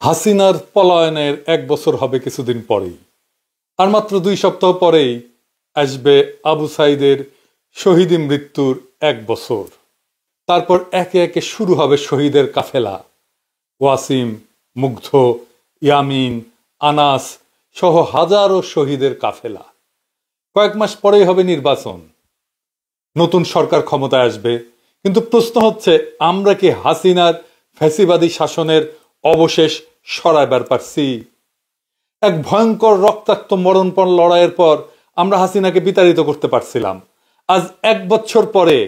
হাসিনার পলায়নের 1 বছর হবে কিছুদিন পরেই, আর মাত্র 2 সপ্তাহ পরেই আসবে আবু সাইদের শহীদ মৃত্যুর 1 বছর। তারপর একে একে শুরু হবে শহীদের কাফেলা। ওয়াসিম, মুগ্ধ, ইয়ামিন, আনাস সহ হাজারো শহীদের কাফেলা। কয়েক মাস পরেই হবে নির্বাচন, নতুন সরকার ক্ষমতায় আসবে। কিন্তু প্রশ্ন হচ্ছে, আমরা কি হাসিনার ফ্যাসিবাদী শাসনের অবশেষ সরাইবার পারছি? এক ভয়ঙ্কর রক্তাক্ত মরণপণ লড়াইয়ের পর আমরা হাসিনাকে বিতাড়িত করতে পারছিলাম। আজ 1 বছর পরে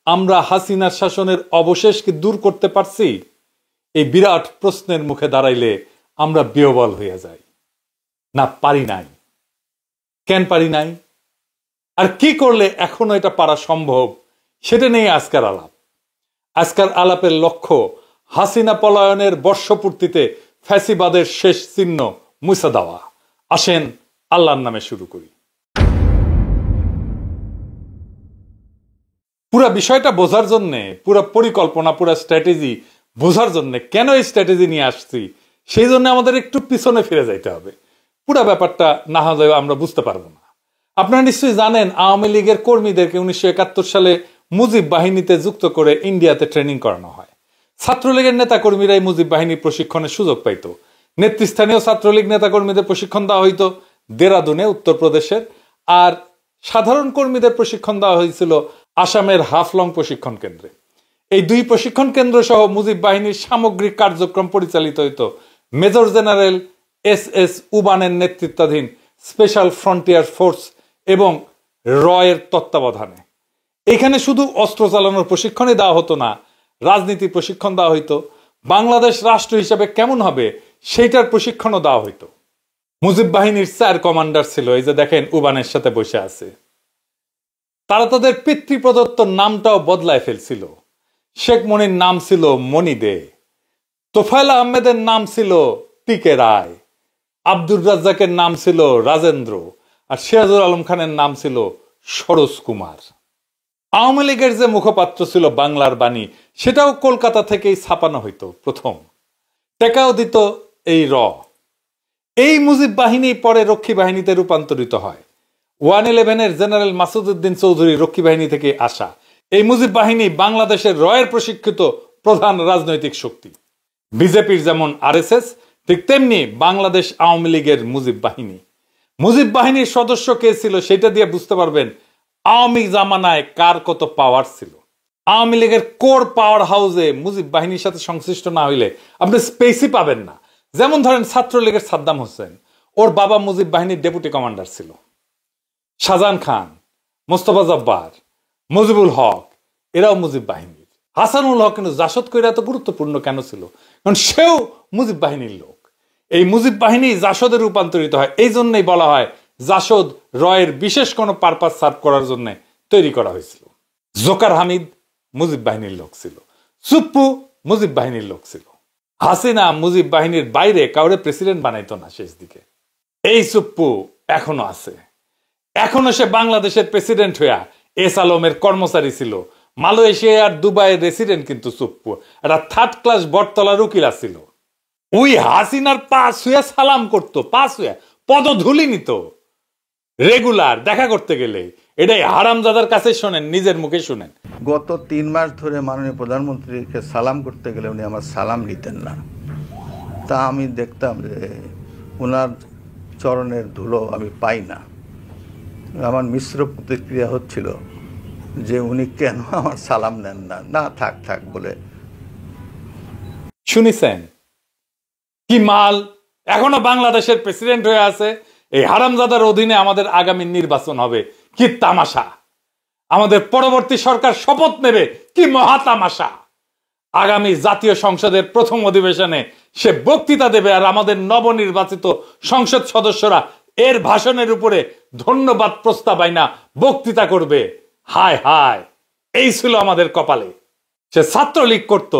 আমরা হাসিনার শাসনের অবশেষ কি দূর করতে পারছি? এই বিরাট প্রশ্নের মুখে দাঁড়াইলে আমরা বিহ্বল হয়ে যাই। না, পারি নাই। কেন পারি নাই? আর কি করলে এখনো এটা পারা সম্ভব, সেটা নিয়ে আজকের আলাপ। আজকের আলাপের লক্ষ্য হাসিনা পলায়নের বর্ষপূর্তিতে ফ্যাসিবাদের শেষ চিহ্ন মুছে দেওয়া। আসেন আল্লাহর নামে শুরু করি। পুরা বিষয়টা বোঝার জন্য, পুরা পরিকল্পনা, পুরা স্ট্র্যাটেজি বোঝার জন্য, কেন এই স্ট্র্যাটেজি নিয়ে আসছি, সেই জন্য আমাদের একটু পিছনে ফিরে যাইতে হবে। পুরা ব্যাপারটা না হলে আমরা বুঝতে পারবো না। আপনারা নিশ্চয়ই জানেন, আওয়ামী লীগের কর্মীদেরকে 1971 সালে মুজিব বাহিনীতে যুক্ত করে ইন্ডিয়াতে ট্রেনিং করানো হয়। ছাত্রলীগের নেতা কর্মীরাই মুজিব বাহিনীর প্রশিক্ষণের সুযোগ পাইত। নেতৃস্থানীয় ছাত্রলীগ নেতা কর্মীদের প্রশিক্ষণ দেওয়া হইতো দেরাদুনে, উত্তরপ্রদেশের। আর সাধারণ কর্মীদের প্রশিক্ষণ দেওয়া হয়েছিল আসামের হাফলং প্রশিক্ষণ কেন্দ্রে। এই 2 প্রশিক্ষণ কেন্দ্র সহ মুজিব বাহিনীর সামগ্রিক কার্যক্রম পরিচালিত হইত মেজর জেনারেল SS উবানের নেতৃত্বাধীন স্পেশাল ফ্রন্টিয়ার ফোর্স এবং রয়ের তত্ত্বাবধানে। এখানে শুধু অস্ত্র চালানোর প্রশিক্ষণই দেওয়া হতো না, রাজনীতি প্রশিক্ষণ দেওয়া হইতো। বাংলাদেশ রাষ্ট্র হিসাবে কেমন হবে সেইটার প্রশিক্ষণও দেওয়া হইতো। মুজিব বাহিনীর 4 কমান্ডার ছিল, এই যে দেখেন উবানের সাথে বসে আছে। তারা তাদের পিতৃপ্রদত্ত নামটাও বদলায় ফেলছিল। শেখ মনির নাম ছিল মনি দে, তোফায়েল আহমেদের নাম ছিল টিকে রায়, আব্দুর রাজ্জাকের নাম ছিল রাজেন্দ্র, আর সিরাজুল আলম খানের নাম ছিল সরোজ কুমার। আওয়ামী লীগের যে মুখপাত্র ছিল বাংলার বাণী, সেটাও কলকাতা থেকেই ছাপানো হইতো প্রথম। টেকাও দিত এই এই মুজিব বাহিনী পরে রক্ষী বাহিনীতে রূপান্তরিত হয়। 111-এর জেনারেল মাসুদউদ্দিন চৌধুরী রক্ষী বাহিনী থেকে আসা। এই মুজিব বাহিনী বাংলাদেশের রয়ের প্রশিক্ষিত প্রধান রাজনৈতিক শক্তি। বিজেপির যেমন RSS, ঠিক তেমনি বাংলাদেশ আওয়ামী লীগের মুজিব বাহিনী। মুজিব বাহিনীর সদস্য কে ছিল সেটা দিয়ে বুঝতে পারবেন আওয়ামী জামানায় কার কত পাওয়ার ছিল। আওয়ামী লীগের কোর পাওয়ার হাউসে মুজিব বাহিনীর সাথে সংশ্লিষ্ট না হইলে আপনি স্পেসই পাবেন না। যেমন ধরেন ছাত্রলীগের সাদ্দাম হোসেন, ওর বাবা মুজিব বাহিনীর ডেপুটি কমান্ডার ছিল। শাহজাহান খান, মোস্তফা জব্বার, মুজিবুল হক, এরাও মুজিব বাহিনীর। হাসানুল হক কিন্তু জাসদ কইরা এত গুরুত্বপূর্ণ কেন ছিল? কারণ সেও মুজিব বাহিনীর লোক। এই মুজিব বাহিনী জাসদে রূপান্তরিত হয়। এই জন্যই বলা হয় জাসদ রয়ের বিশেষ কোনো পারপাস সার্ভ করার জন্য তৈরি করা হয়েছিল। জোকার হামিদ মুজিব বাহিনীর লোক ছিল, সুপ্পু মুজিব বাহিনীর লোক ছিল। হাসিনা মুজিব বাহিনীর বাইরে কাউরে প্রেসিডেন্ট বানাইতো না শেষ দিকে। এই সুপ্পু এখনো আছে, এখনো সে বাংলাদেশের প্রেসিডেন্ট হইয়া এস আলমের কর্মচারী ছিল। মালয়েশিয়া আর দুবাইয়ের রেসিডেন্ট কিন্তু সুপ্পু একটা 3rd ক্লাস বটতলার উকিল ছিল। ওই হাসিনার পা ছুঁয়ে সালাম করতো, পা ছুঁয়ে পদধূলি নিত রেগুলার দেখা করতে গেলে। এটাই হারামজাদার কাছে শোনেন, নিজের মুখে শুনেন। গত 3 মাস ধরে মাননীয় প্রধানমন্ত্রীকে সালাম করতে গেলে উনি আমার সালাম নিতেন না। তা আমি দেখতাম যে ওনার চরণের ধুলো আমি পাই না। আমার মিশ্র প্রতিক্রিয়া হচ্ছিল যে উনি কেন আমার সালাম নেন না। না, থাক থাক বলে। শুনিছেন কি মাল? এখনো বাংলাদেশের প্রেসিডেন্ট হয়ে আছে। এই হারামজাদার অধীনে আমাদের আগামী নির্বাচন হবে। কি তামাশা! আমাদের পরবর্তী সরকার শপথ নেবে, কি মহা তামাশা! আগামী জাতীয় সংসদের প্রথম অধিবেশনে সে বক্তৃতা দেবে, আর আমাদের নবনির্বাচিত সংসদ সদস্যরা এর ভাষণের উপরে ধন্যবাদ প্রস্তাব আইনা বক্তৃতা করবে। হায় হায়, এই ছিল আমাদের কপালে। সে ছাত্রলীগ করত,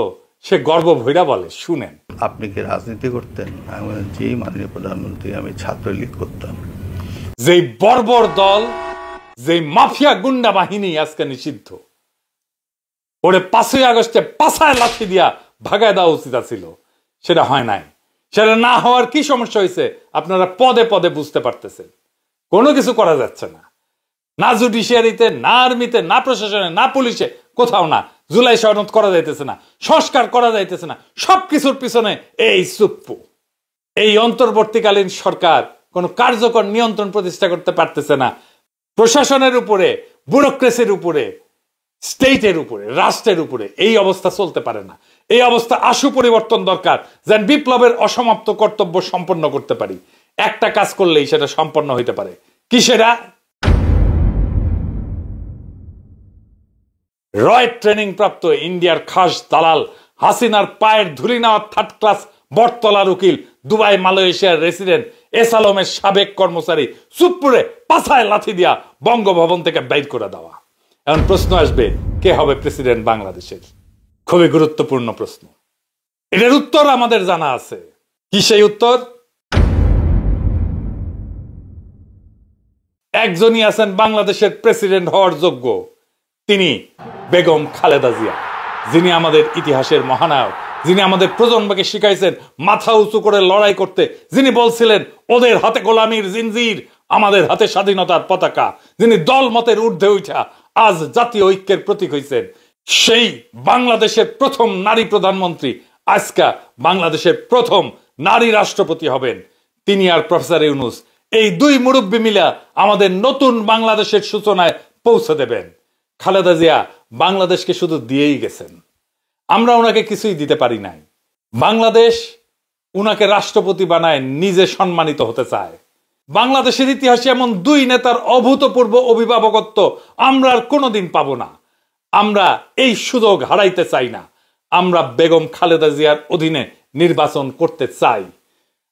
সে গর্ব ভৈরা বলে, শুনেন। আপনি কি রাজনীতি করতেন? আমি জি মাননীয় প্রধানমন্ত্রী, আমি ছাত্রলীগ করতাম। যেই বর্বর দল, যেই মাফিয়া গুন্ডা বাহিনী আজকে নিষিদ্ধ, ওরে 5ই আগস্টে পাছায় লাথি দিয়া ভাগায় দেওয়া উচিত ছিল। সেটা হয় নাই। সেটা না হওয়ার কি সমস্যা হয়েছে আপনারা পদে পদে বুঝতে পারতেছেন। কোনো কিছু করা যাচ্ছে না, না জুডিশিয়ারিতে, না আর্মিতে, না প্রশাসনে, না পুলিশে, কোথাও না। জুলাই সনদ করা যাইতেছে না, সংস্কার করা যাইতেছে না, সবকিছুর পিছনে এই সুপ্পু। এই অন্তর্বর্তীকালীন সরকার কোনো কার্যকর নিয়ন্ত্রণ প্রতিষ্ঠা করতে পারতেছে না। প্রশাসনের উপরে, ব্যুরোক্রেসির উপরে, স্টেটের উপরে, রাষ্ট্রের উপরে এই অবস্থা চলতে পারে না। এই অবস্থা আশু পরিবর্তন দরকার, যেন বিপ্লবের অসমাপ্ত কর্তব্য সম্পন্ন করতে পারি। একটা কাজ করলেই সেটা সম্পন্ন হইতে পারে। কি সেটা? রয় ট্রেনিং প্রাপ্ত ইন্ডিয়ার খাস দালাল, হাসিনার পায়ের ধুলি নেওয়া থার্ড ক্লাস বটতলার উকিল, দুবাই মালয়েশিয়ার রেসিডেন্ট এস আলমের সাবেক কর্মচারী সুপ্পুরে পাছায় লাথি দিয়া বঙ্গভবন থেকে বাইর করে দেওয়া। এখন প্রশ্ন আসবে, কে হবে প্রেসিডেন্ট বাংলাদেশের? খুবই গুরুত্বপূর্ণ প্রশ্ন। এটার উত্তর আমাদের জানা আছে। কি সেই উত্তর? একজনই আছেন বাংলাদেশের প্রেসিডেন্ট হওয়ার যোগ্য, তিনি বেগম খালেদা জিয়া, যিনি আমাদের ইতিহাসের মহানায়ক, যিনি আমাদের প্রজন্মকে শিখাইছেন মাথা উঁচু করে লড়াই করতে, যিনি বলছিলেন ওদের হাতে গোলামির জিনজির, আমাদের হাতে স্বাধীনতার পতাকা, যিনি দল মতের ঊর্ধ্বে উঠা আজ জাতীয় ঐক্যের প্রতীক হয়েছেন। সেই বাংলাদেশের প্রথম নারী প্রধানমন্ত্রী, আজকা বাংলাদেশের প্রথম নারী রাষ্ট্রপতি হবেন। তিনি আর প্রফেসর ইউনূস, এই দুই মুরব্বী মিলা আমাদের নতুন বাংলাদেশের সূচনায় পৌঁছে দেবেন। খালেদা জিয়া বাংলাদেশকে শুধু দিয়েই গেছেন, আমরা ওনাকে কিছুই দিতে পারি নাই। বাংলাদেশ উনাকে রাষ্ট্রপতি বানায় নিজে সম্মানিত হতে চায়। বাংলাদেশের ইতিহাসে এমন দুই নেতার অভূতপূর্ব অভিভাবকত্ব আমরা আর কোনোদিন পাবো না। আমরা এই সুযোগ হারাইতে চাই না। আমরা বেগম খালেদা জিয়ার অধীনে নির্বাচন করতে চাই।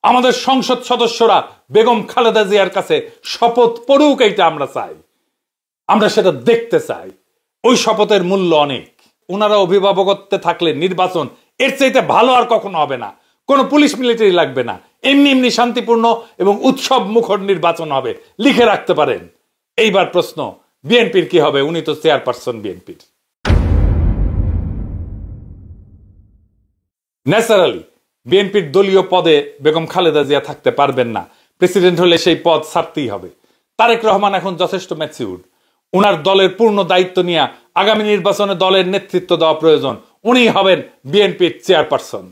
আমাদের সংসদ সদস্যরা বেগম খালেদা জিয়ার কাছে শপথ পড়ুক, এইটা আমরা চাই। আমরা সেটা দেখতে চাই। ওই শপথের মূল্য অনেক। ওনারা অভিভাবকত্বে থাকলে নির্বাচন এর চাইতে ভালো আর কখনো হবে না। কোনো পুলিশ মিলিটারি লাগবে না, এমনি এমনি শান্তিপূর্ণ এবং উৎসব মুখর নির্বাচন হবে, লিখে রাখতে পারেন। এইবার প্রশ্ন, বিএনপির কি হবে? উনি তো চেয়ারপারসন বিএনপির। ন্যাচারালি বিএনপির দলীয় পদে বেগম খালেদা জিয়া থাকতে পারবেন না। প্রেসিডেন্ট হলে সেই পদ ছাড়তেই হবে। তারেক রহমান এখন যথেষ্ট ম্যাচিউরড। উনার দলের পূর্ণ দায়িত্ব নিয়ে আগামী নির্বাচনে দলের নেতৃত্ব দেওয়া প্রয়োজন। উনি হবেন বিএনপির চেয়ারপারসন।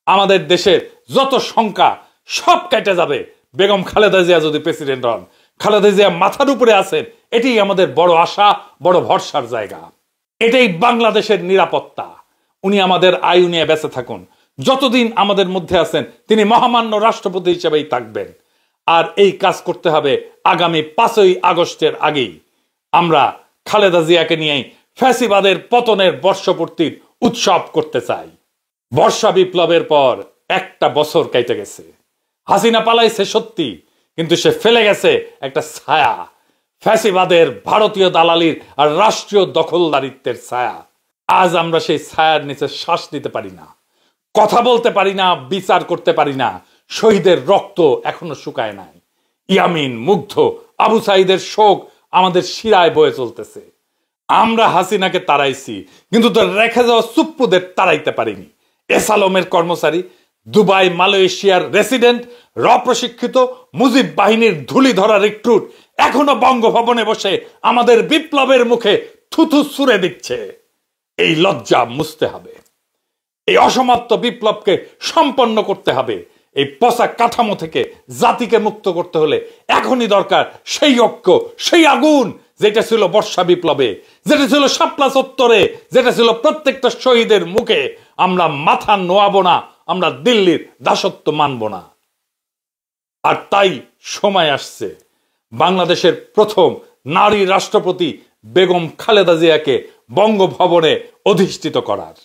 আমাদের দেশের যত শঙ্কা সব কেটে যাবে বেগম খালেদা জিয়া যদি প্রেসিডেন্ট হন। খালেদা জিয়া মাথার উপরে আছেন, এটাই আমাদের বড় আশা, বড় ভরসার জায়গা। এটাই বাংলাদেশের নিরাপত্তা। উনি আমাদের আয়ু নিয়ে বেঁচে থাকুন। যতদিন আমাদের মধ্যে আছেন তিনি মহামান্য রাষ্ট্রপতি হিসেবেই থাকবেন। আর এই কাজ করতে হবে আগামী 5ই আগস্টের আগেই। আমরা খালেদা জিয়াকে নিয়েই ফ্যাসিবাদের পতনের বর্ষপূর্তির উৎসব করতে চাই। বর্ষা বিপ্লবের পর একটা বছর কেটে গেছে। হাসিনা পালাইছে সত্যি, কিন্তু সে ফেলে গেছে একটা ছায়া, ফ্যাসিবাদের ভারতীয় দালালির আর রাষ্ট্রীয় দখলদারিত্বের ছায়া। আজ আমরা সেই ছায়ার নিচে শ্বাস নিতে পারি না, কথা বলতে পারি না, বিচার করতে পারি না। শহীদের রক্ত এখনো শুকায় নাই। ইয়ামিন, মুগ্ধ, আবু সাইদের শোক আমাদের শিরায় বয়ে চলতেছে। আমরা হাসিনাকে তাড়াইছি, কিন্তু তার রেখে যাওয়া সুপ্পুদের তাড়াইতে পারিনি। এস আলমের কর্মচারী, দুবাই মালয়েশিয়ার রেসিডেন্ট, প্রশিক্ষিত মুজিব বাহিনীর ধুলি ধরা রিক্রুট এখনো বঙ্গভবনে বসে আমাদের বিপ্লবের মুখে থুথু ছুঁড়ে দিচ্ছে। এই লজ্জা মুছতে হবে। এই অসমাপ্ত বিপ্লবকে সম্পন্ন করতে হবে। এই পচা কাঠামো থেকে জাতিকে মুক্ত করতে হলে এখনই দরকার সেই ঐক্য, সেই আগুন যেটা ছিল বর্ষা বিপ্লবে, যেটা ছিল শাপলা চত্বরে, যেটা ছিল প্রত্যেকটা শহীদের মুখে। আমরা মাথা নোয়াবো না, আমরা দিল্লির দাসত্ব মানব না। আর তাই সময় আসছে বাংলাদেশের প্রথম নারী রাষ্ট্রপতি বেগম খালেদা জিয়াকে বঙ্গভবনে অধিষ্ঠিত করার।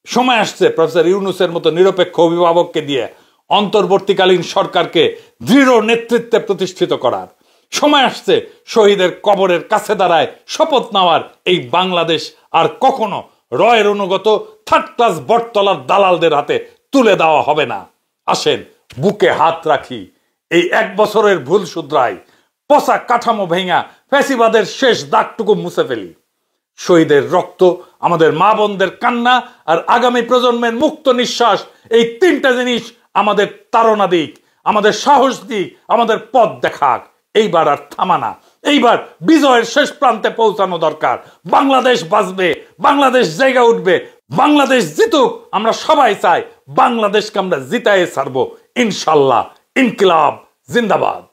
সময় আসছে প্রফেসর ইউনূসের মতো নিরপেক্ষ অভিভাবককে দিয়ে অন্তর্বর্তীকালীন সরকারকে দৃঢ় নেতৃত্বে প্রতিষ্ঠিত করার। সময় আসছে শহীদের কবরের কাছে দাঁড়ায় শপথ নেওয়ার। এই বাংলাদেশ আর কখনো রয়ের অনুগত থার্ড ক্লাস বটতলার দালালদের হাতে তুলে দেওয়া হবে না। আসেন বুকে হাত রাখি, এই 1 বছরের ভুল শুধরাই, পচা কাঠামো ভেঙা ফ্যাসিবাদের শেষ দাগটুকু মুছে ফেলি। শহীদের রক্ত, আমাদের মা বোনদের কান্না আর আগামী প্রজন্মের মুক্ত নিঃশ্বাস, এই 3টা জিনিস আমাদের তাড়না দিক, আমাদের সাহস দিক, আমাদের পথ দেখাক। এইবার আর থামানা, এইবার বিজয়ের শেষ প্রান্তে পৌঁছানো দরকার। বাংলাদেশ বাঁচবে, বাংলাদেশ জায়গা উঠবে, বাংলাদেশ জিতুক। আমরা সবাই চাই বাংলাদেশকে আমরা জিতায়ে ছাড়বো ইনশাল্লাহ। ইনকিলাব জিন্দাবাদ।